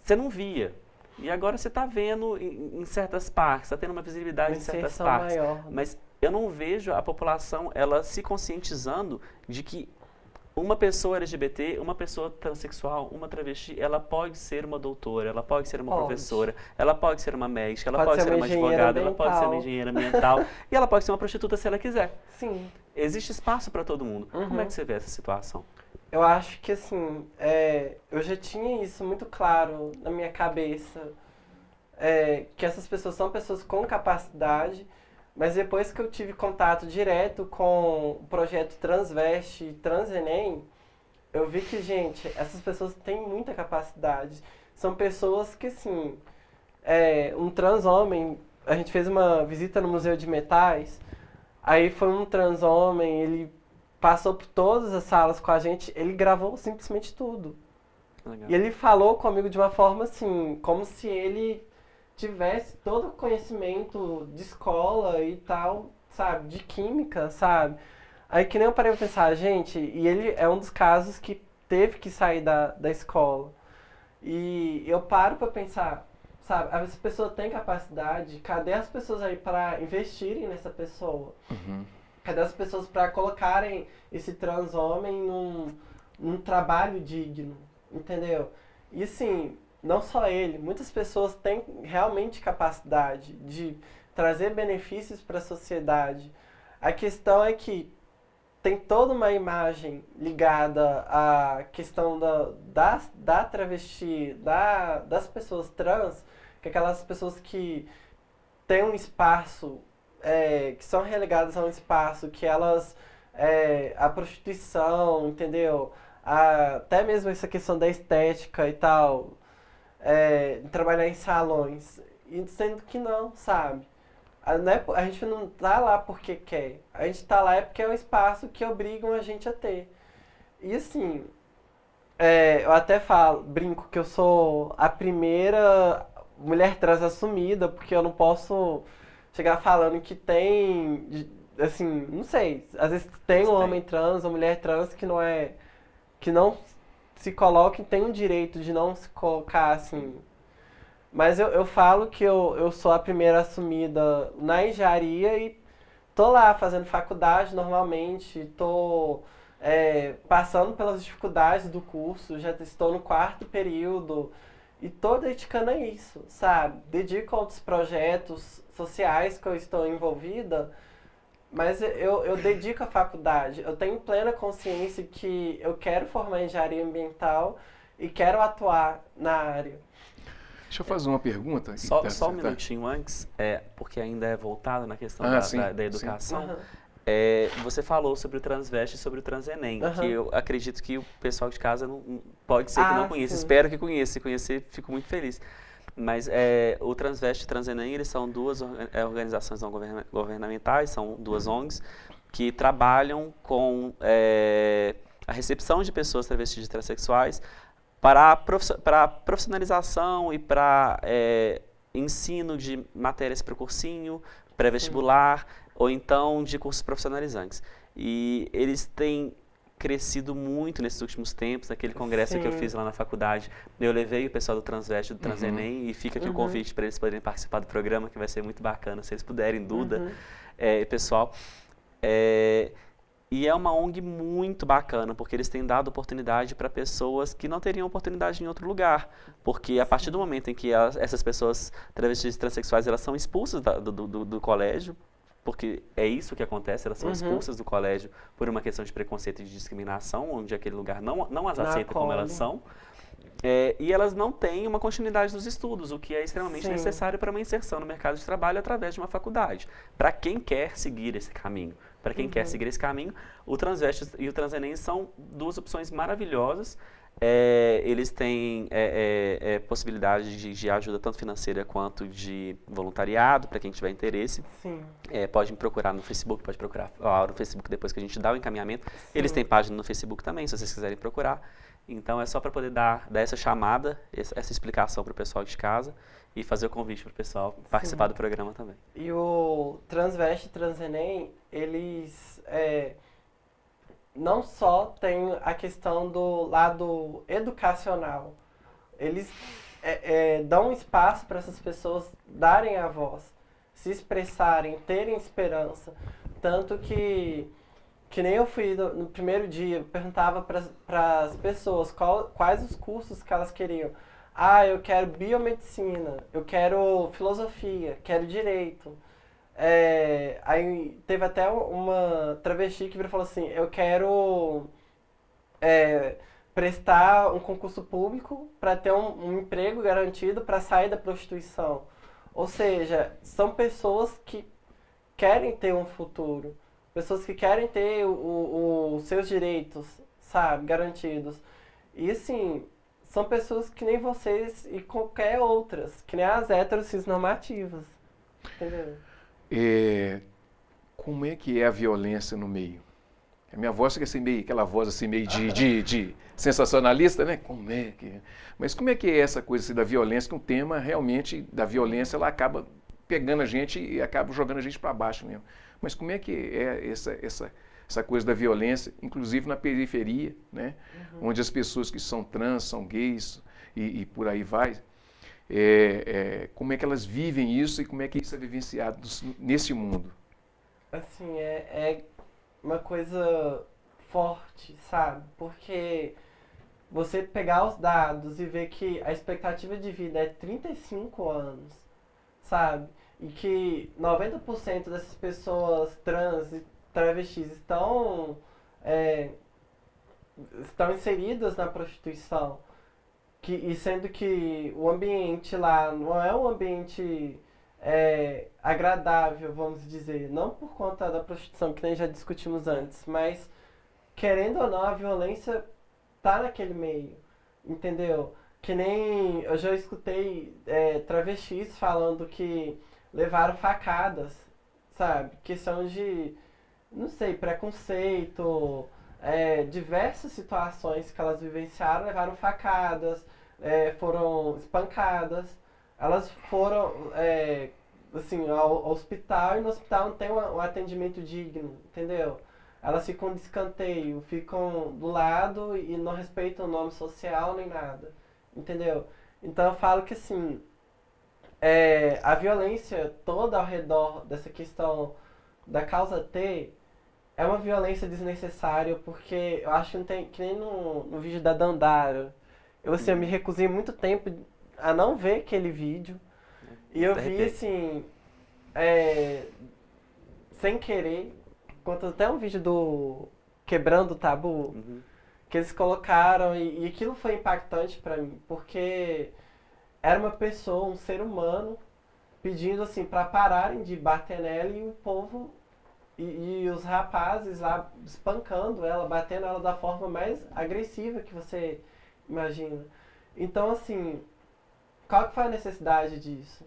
Você não via. E agora você está vendo em certas partes, está tendo uma visibilidade em certas partes. Maior. Mas eu não vejo a população ela se conscientizando de que uma pessoa LGBT, uma pessoa transexual, uma travesti, ela pode ser uma doutora, ela pode ser uma professora, ela pode ser uma médica, ela pode ser uma advogada, ela pode ser uma engenheira ambiental e ela pode ser uma prostituta se ela quiser. Existe espaço para todo mundo. Como é que você vê essa situação? Eu acho que, assim, eu já tinha isso muito claro na minha cabeça, que essas pessoas são pessoas com capacidade, mas depois que eu tive contato direto com o projeto Transveste e Transenem, eu vi que, gente, essas pessoas têm muita capacidade. São pessoas que, assim, um trans homem, a gente fez uma visita no Museu de Metais, aí foi um trans homem, ele passou por todas as salas com a gente, ele gravou simplesmente tudo. Legal. E ele falou comigo de uma forma assim, como se ele tivesse todo o conhecimento de escola e tal, sabe, de química, sabe? Aí que nem eu parei pra pensar, gente, e ele é um dos casos que teve que sair da escola. E eu paro pra pensar, sabe, essa pessoa tem capacidade, cadê as pessoas aí para investirem nessa pessoa? Cadê as pessoas para colocarem esse trans homem num trabalho digno, entendeu? E assim, não só ele, muitas pessoas têm realmente capacidade de trazer benefícios para a sociedade. A questão é que tem toda uma imagem ligada à questão da travesti, das pessoas trans, que é aquelas pessoas que têm um espaço, que são relegadas a um espaço, que elas, a prostituição, entendeu? Até mesmo essa questão da estética e tal, trabalhar em salões, e sendo que não, sabe? A gente não tá lá porque quer, a gente tá lá porque é o espaço que obrigam a gente a ter. E assim, eu até brinco que eu sou a primeira mulher trans assumida, porque eu não posso chegar falando que tem, assim, não sei, às vezes tem um homem trans ou mulher trans que não se coloca e tem o direito de não se colocar assim. Mas eu falo que eu sou a primeira assumida na engenharia e tô lá fazendo faculdade normalmente, tô passando pelas dificuldades do curso, já estou no 4º período e tô dedicando a isso, sabe? Dedico a outros projetos sociais que eu estou envolvida, mas eu dedico à faculdade. Eu tenho plena consciência que eu quero formar em engenharia ambiental e quero atuar na área. Deixa eu fazer uma pergunta. Só um minutinho antes, porque ainda é voltado na questão da educação. Você falou sobre o Transveste e sobre o Transenem, que eu acredito que o pessoal de casa pode ser que não conheça. Sim. Espero que conheça. Se conhecer, fico muito feliz. Mas o Transveste e o Transenem, eles são duas organizações não governamentais, são duas ONGs, que trabalham com a recepção de pessoas travestis e transexuais para profissionalização e para ensino de matérias para o cursinho, pré-vestibular, ou então de cursos profissionalizantes. E eles têm crescido muito nesses últimos tempos. Naquele congresso que eu fiz lá na faculdade, eu levei o pessoal do Transveste e do Transenem, e fica aqui o convite para eles poderem participar do programa, que vai ser muito bacana, se eles puderem, Duda, pessoal. E é uma ONG muito bacana, porque eles têm dado oportunidade para pessoas que não teriam oportunidade em outro lugar. Porque a partir do momento em que essas pessoas travestis e transexuais, elas são expulsas do colégio, porque é isso que acontece, elas são expulsas do colégio por uma questão de preconceito e de discriminação, onde aquele lugar não as aceita como elas são. E elas não têm uma continuidade dos estudos, o que é extremamente necessário para uma inserção no mercado de trabalho através de uma faculdade. Para quem quer seguir esse caminho. Para quem quer seguir esse caminho, o Transveste e o Transenem são duas opções maravilhosas. Eles têm possibilidade de ajuda tanto financeira quanto de voluntariado, para quem tiver interesse. Pode me procurar no Facebook, pode procurar no Facebook depois que a gente dá o encaminhamento. Eles têm página no Facebook também, se vocês quiserem procurar. Então é só para poder dar essa chamada, essa explicação para o pessoal de casa e fazer o convite para o pessoal participar do programa também. E o Transveste e Transenem, eles não só têm a questão do lado educacional, eles dão espaço para essas pessoas darem a voz, se expressarem, terem esperança. Tanto que nem eu fui no primeiro dia, perguntava para as pessoas quais os cursos que elas queriam. Eu quero biomedicina, eu quero filosofia, quero direito. Aí teve até uma travesti que virou e falou assim, eu quero prestar um concurso público para ter um emprego garantido para sair da prostituição. Ou seja, são pessoas que querem ter um futuro, pessoas que querem ter os seus direitos, sabe, garantidos. E assim, são pessoas que nem vocês e qualquer outras, que nem as héteros cisnormativas, entendeu? Como é que é a violência no meio? A minha voz fica assim, meio, aquela voz assim, meio de sensacionalista, né? Como é que... Mas como é que é essa coisa assim, da violência, que um tema realmente da violência, ela acaba pegando a gente e acaba jogando a gente para baixo mesmo. Mas como é que é essa coisa da violência, inclusive na periferia, né? Onde as pessoas que são trans, são gays e por aí vai, como é que elas vivem isso e como é que isso é vivenciado nesse mundo? Assim, é uma coisa forte, sabe? Porque você pegar os dados e ver que a expectativa de vida é 35 anos, sabe? E que 90% dessas pessoas trans e travestis estão inseridas na prostituição, e sendo que o ambiente lá não é um ambiente agradável, vamos dizer, não por conta da prostituição, que nem já discutimos antes, mas querendo ou não, a violência tá naquele meio, entendeu? Que nem eu já escutei travestis falando que levaram facadas, sabe? Questão de, não sei, preconceito, diversas situações que elas vivenciaram, levaram facadas, foram espancadas. Elas foram assim, ao hospital, e no hospital não tem um atendimento digno, entendeu? Elas ficam de escanteio, ficam do lado e não respeitam o nome social nem nada, entendeu? Então eu falo que assim, a violência toda ao redor dessa questão da causa T é uma violência desnecessária, porque eu acho que não tem, que nem no vídeo da Dandara, eu me recusei muito tempo a não ver aquele vídeo, e eu vi assim, sem querer, conta até um vídeo do Quebrando o Tabu, que eles colocaram, e aquilo foi impactante pra mim, porque era uma pessoa, um ser humano, pedindo assim pra pararem de bater nela, e o povo e os rapazes lá espancando ela, batendo ela da forma mais agressiva que você imagina. Então assim, qual que foi a necessidade disso?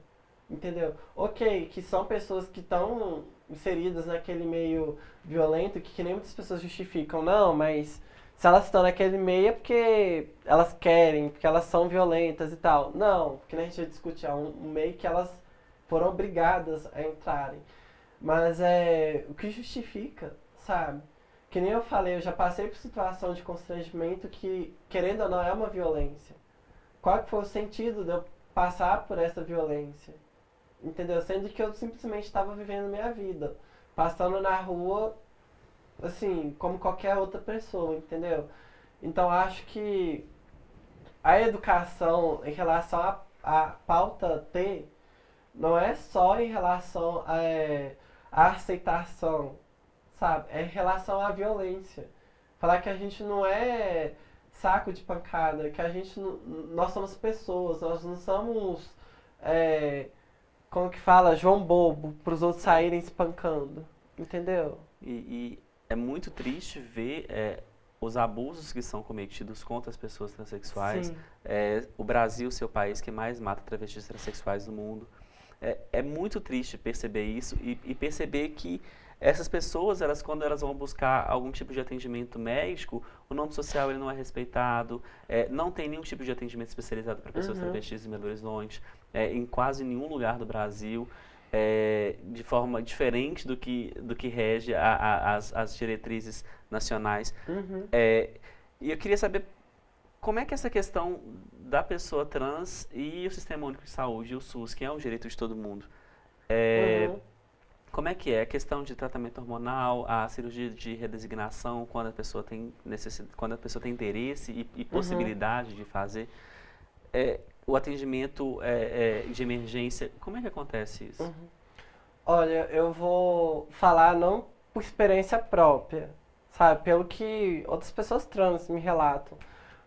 Entendeu? Ok, que são pessoas que estão inseridas naquele meio violento, que nem muitas pessoas justificam. Não, mas se elas estão naquele meio é porque elas querem, porque elas são violentas e tal. Não, porque nem a gente já discute, é um meio que elas foram obrigadas a entrarem. Mas o que justifica, sabe? Que nem eu falei, eu já passei por situação de constrangimento que, querendo ou não, é uma violência. Qual que foi o sentido de eu passar por essa violência? Entendeu? Sendo que eu simplesmente estava vivendo minha vida, passando na rua, assim, como qualquer outra pessoa, entendeu? Então acho que a educação em relação à pauta T não é só em relação à aceitação, sabe? É em relação à violência. Falar que a gente não é saco de pancada, que nós somos pessoas, nós não somos, como que fala, João Bobo, para os outros saírem espancando, entendeu? E é muito triste ver os abusos que são cometidos contra as pessoas transexuais. O Brasil, seu país que mais mata travestis transexuais do mundo. É muito triste perceber isso e perceber que essas pessoas, quando elas vão buscar algum tipo de atendimento médico, o nome social ele não é respeitado, não tem nenhum tipo de atendimento especializado para pessoas travestis em Belo Horizonte, em quase nenhum lugar do Brasil, de forma diferente do que rege as diretrizes nacionais. E eu queria saber como é que essa questão da pessoa trans e o Sistema Único de Saúde, o SUS, que é um direito de todo mundo, como é que é a questão de tratamento hormonal, a cirurgia de redesignação, quando a pessoa tem quando a pessoa tem interesse e possibilidade de fazer, o atendimento de emergência, como é que acontece isso? Olha, eu vou falar não por experiência própria, sabe? Pelo que outras pessoas trans me relatam.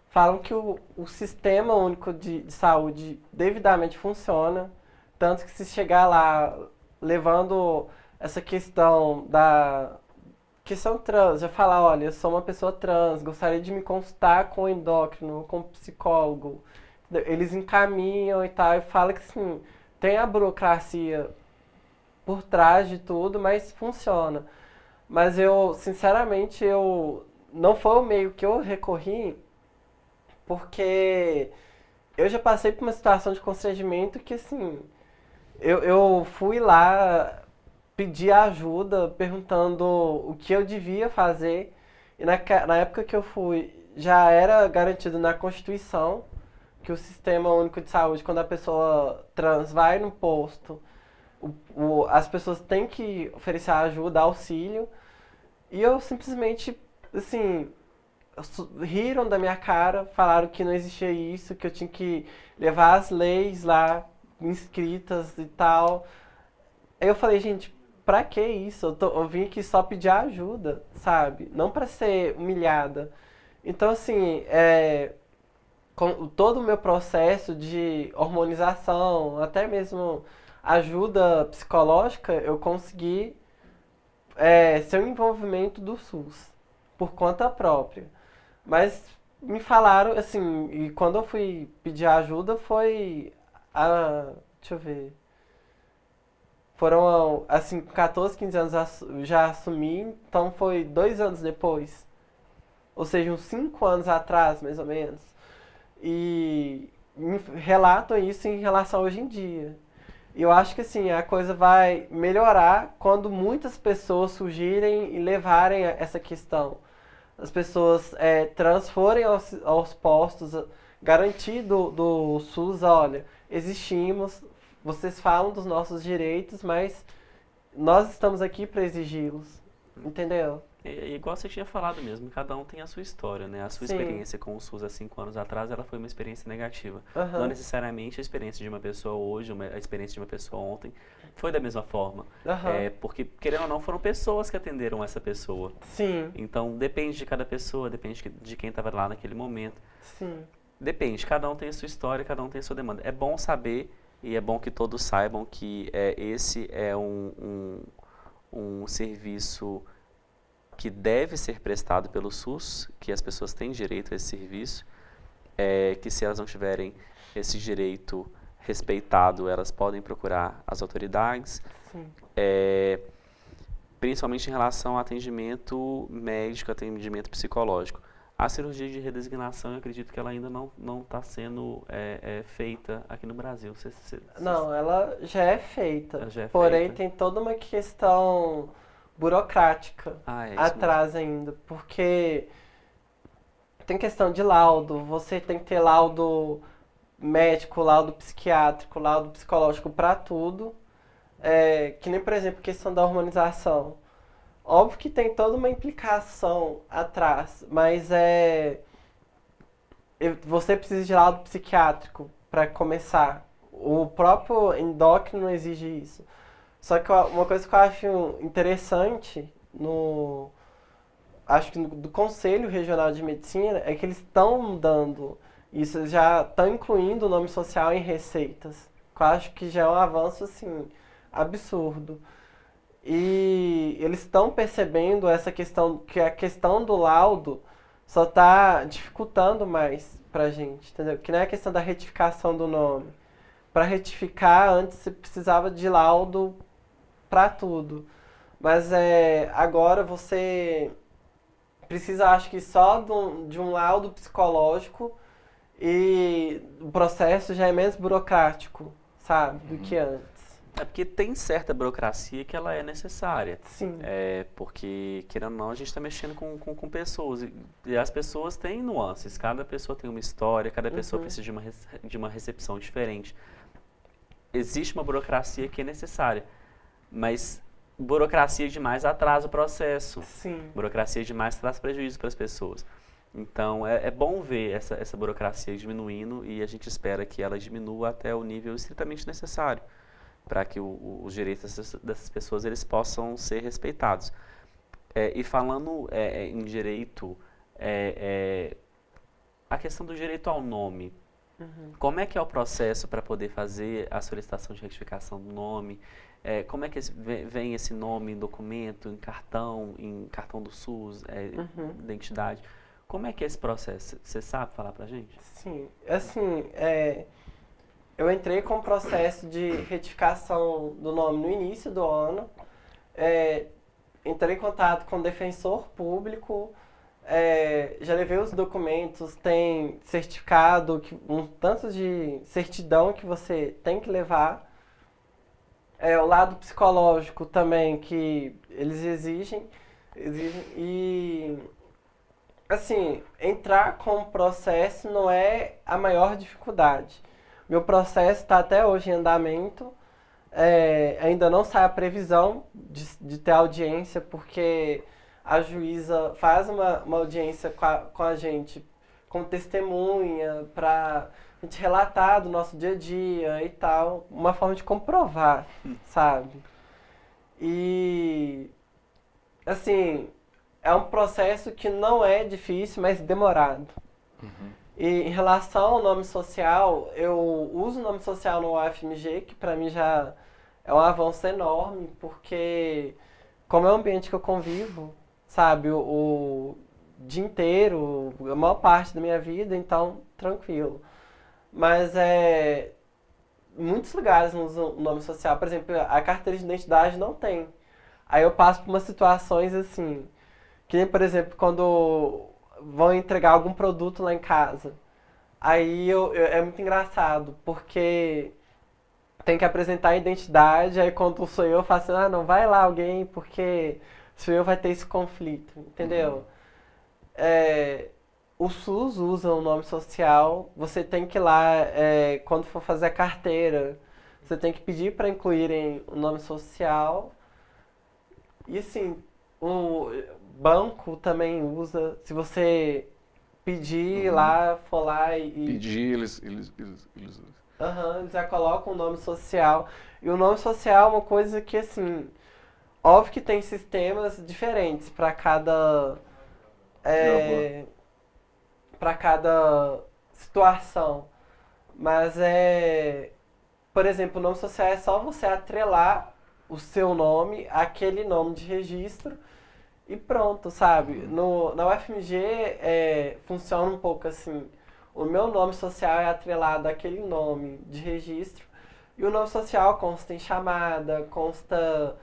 Falam que o Sistema Único de Saúde devidamente funciona, tanto que se chegar lá levando essa questão da questão trans, já falar, olha, eu sou uma pessoa trans, gostaria de me consultar com o endócrino, com o psicólogo, eles encaminham e tal, e falam que sim, tem a burocracia por trás de tudo, mas funciona. Mas sinceramente, não foi o meio que eu recorri, porque eu já passei por uma situação de constrangimento que, assim, eu fui lá pedir ajuda, perguntando o que eu devia fazer. E na época que eu fui, já era garantido na Constituição que o Sistema Único de Saúde, quando a pessoa trans vai no posto, as pessoas têm que oferecer ajuda, auxílio. E eu simplesmente, assim, riram da minha cara, falaram que não existia isso, que eu tinha que levar as leis lá inscritas e tal. Aí eu falei, gente, pra que isso? Eu vim aqui só pedir ajuda, sabe? Não pra ser humilhada. Então, assim, com todo o meu processo de hormonização, até mesmo ajuda psicológica, eu consegui ser um envolvimento do SUS, por conta própria. Mas me falaram, assim, e quando eu fui pedir ajuda foi deixa eu ver. Foram, assim, 14, 15 anos já assumi, então foi 2 anos depois. Ou seja, uns 5 anos atrás, mais ou menos. E me relatam isso em relação a hoje em dia. E eu acho que, assim, a coisa vai melhorar quando muitas pessoas surgirem e levarem essa questão. As pessoas trans forem aos postos, garantir do SUS, olha, existimos, vocês falam dos nossos direitos, mas nós estamos aqui para exigi-los, entendeu? Igual você tinha falado mesmo, cada um tem a sua história, né? A sua experiência com o SUS há 5 anos atrás, ela foi uma experiência negativa. Não necessariamente a experiência de uma pessoa hoje, a experiência de uma pessoa ontem, foi da mesma forma. Porque, querendo ou não, foram pessoas que atenderam essa pessoa. Sim. Então, depende de cada pessoa, depende de quem estava lá naquele momento. Sim. Depende, cada um tem a sua história, cada um tem a sua demanda. É bom saber e é bom que todos saibam que esse é um serviço que deve ser prestado pelo SUS, que as pessoas têm direito a esse serviço, que se elas não tiverem esse direito respeitado, elas podem procurar as autoridades, principalmente em relação ao atendimento médico, atendimento psicológico. A cirurgia de redesignação, eu acredito que ela ainda não está sendo feita aqui no Brasil. Não, ela já é feita, porém tem toda uma questão burocrática atrás ainda, porque tem questão de laudo, você tem que ter laudo médico, laudo psiquiátrico, laudo psicológico para tudo, que nem, por exemplo, questão da hormonização. Óbvio que tem toda uma implicação atrás, mas você precisa de laudo psiquiátrico para começar. O próprio endócrino exige isso. Só que uma coisa que eu acho interessante acho que do Conselho Regional de Medicina é que eles estão dando isso, já estão incluindo o nome social em receitas. Que eu acho que já é um avanço, assim, absurdo. E eles estão percebendo essa questão, que a questão do laudo só está dificultando mais pra gente, entendeu? Que não é a questão da retificação do nome. Para retificar, antes você precisava de laudo para tudo. Mas agora você precisa, acho que só de um laudo psicológico e o processo já é menos burocrático, sabe, do que antes. É porque tem certa burocracia que ela é necessária. Sim. Porque, querendo ou não, a gente está mexendo com pessoas. E as pessoas têm nuances. Cada pessoa tem uma história, cada pessoa precisa de uma recepção diferente. Existe uma burocracia que é necessária. Mas burocracia demais atrasa o processo. Sim. Burocracia demais traz prejuízo para as pessoas. Então, é bom ver essa burocracia diminuindo e a gente espera que ela diminua até o nível estritamente necessário para que os direitos dessas pessoas eles possam ser respeitados. E falando em direito, a questão do direito ao nome, como é que é o processo para poder fazer a solicitação de retificação do nome? Como é que vem esse nome em documento, em cartão do SUS, identidade? Como é que é esse processo? Você sabe falar pra gente? Sim, assim, eu entrei com o processo de retificação do nome no início do ano. entrei em contato com o defensor público, já levei os documentos, tem certificado, um tanto de certidão que você tem que levar. O lado psicológico também, que eles exigem. E, assim, entrar com o processo não é a maior dificuldade. Meu processo está até hoje em andamento. Ainda não sai a previsão de ter audiência, porque a juíza faz uma audiência com a gente, com testemunha, para a gente relatar do nosso dia a dia e tal, uma forma de comprovar, sabe? E, assim, é um processo que não é difícil, mas demorado. E em relação ao nome social, eu uso o nome social no UFMG, que para mim já é um avanço enorme, porque como é um ambiente que eu convivo, sabe, o dia inteiro, a maior parte da minha vida, então tranquilo. Mas muitos lugares não usam o nome social. Por exemplo, a carteira de identidade não tem. Aí eu passo por umas situações assim, que nem, por exemplo, quando vão entregar algum produto lá em casa. Aí é muito engraçado, porque tem que apresentar a identidade, aí quando sou eu faço assim, não, vai lá alguém, porque sou eu vai ter esse conflito, entendeu? O SUS usa o nome social, você tem que ir lá, quando for fazer a carteira, você tem que pedir para incluírem o nome social. E assim, o banco também usa, se você pedir lá, for lá e... Pedir, eles eles já colocam o nome social. E o nome social é uma coisa que, assim, óbvio que tem sistemas diferentes para cada situação. Mas por exemplo, o nome social é só você atrelar o seu nome àquele nome de registro e pronto, sabe? Na UFMG funciona um pouco assim. O meu nome social é atrelado àquele nome de registro e o nome social consta em chamada, consta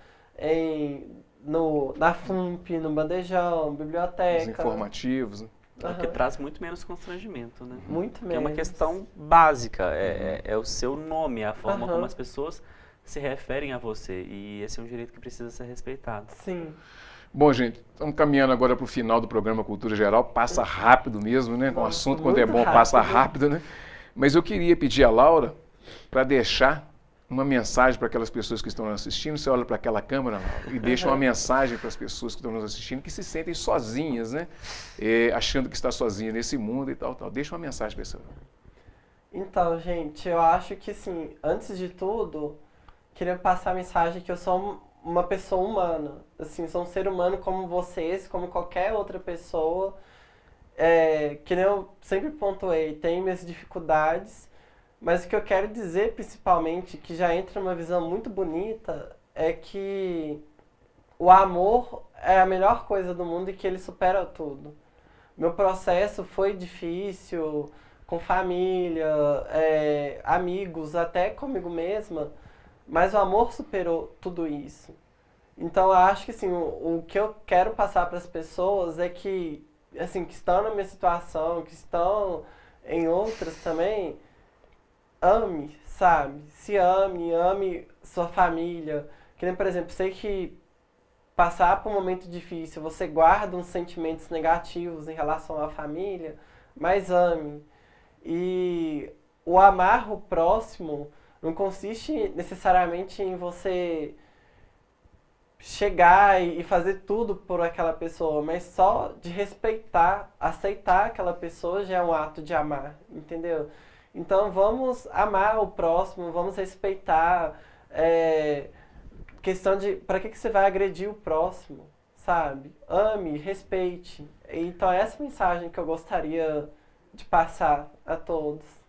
na FUMP, no bandejão, biblioteca. Os informativos, né? O que traz muito menos constrangimento, né? Muito menos. É uma questão básica, é o seu nome, é a forma como as pessoas se referem a você. E esse é um direito que precisa ser respeitado. Sim. Bom, gente, estamos caminhando agora para o final do programa Cultura Geral. Passa rápido mesmo, né? O assunto, quando é bom, rápido. Passa rápido, né? Mas eu queria pedir a Laura para deixar uma mensagem para aquelas pessoas que estão nos assistindo. Você olha para aquela câmera, Laura, e deixa uma mensagem para as pessoas que estão nos assistindo, que se sentem sozinhas, né? Achando que está sozinha nesse mundo e tal. Deixa uma mensagem para essa. Então, gente, eu acho que, assim, antes de tudo, queria passar a mensagem que eu sou uma pessoa humana, assim, sou um ser humano como vocês, como qualquer outra pessoa, que nem eu sempre pontuei, tenho minhas dificuldades, mas o que eu quero dizer principalmente, que já entra numa visão muito bonita, é que o amor é a melhor coisa do mundo e que ele supera tudo. Meu processo foi difícil, com família, amigos, até comigo mesma, mas o amor superou tudo isso. Então, eu acho que assim, o que eu quero passar para as pessoas é que, assim, que estão na minha situação, que estão em outras também, ame, sabe? Se ame sua família. Que nem, por exemplo, sei que passar por um momento difícil, você guarda uns sentimentos negativos em relação à família, mas ame. E o amar o próximo não consiste necessariamente em você chegar e fazer tudo por aquela pessoa, mas só de respeitar, aceitar aquela pessoa já é um ato de amar, entendeu? Então vamos amar o próximo, vamos respeitar, questão de para que você vai agredir o próximo, sabe? Ame, respeite. Então essa mensagem que eu gostaria de passar a todos.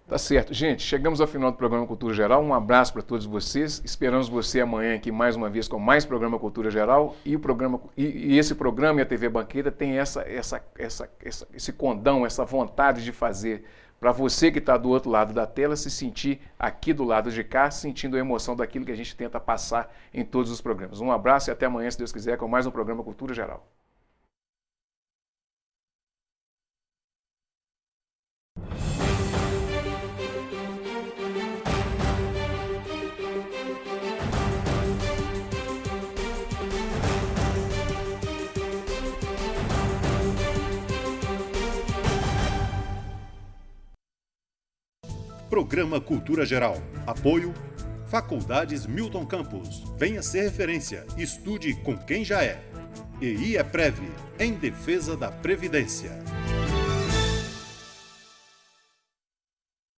Tá certo. Gente, chegamos ao final do programa Cultura Geral. Um abraço para todos vocês. Esperamos você amanhã aqui mais uma vez com mais programa Cultura Geral. E esse programa e a TV Banqueta tem esse condão, essa vontade de fazer para você que está do outro lado da tela se sentir aqui do lado de cá, sentindo a emoção daquilo que a gente tenta passar em todos os programas. Um abraço e até amanhã, se Deus quiser, com mais um programa Cultura Geral. Programa Cultura Geral. Apoio Faculdades Milton Campos. Venha ser referência. Estude com quem já é. EI é Prev, em defesa da Previdência.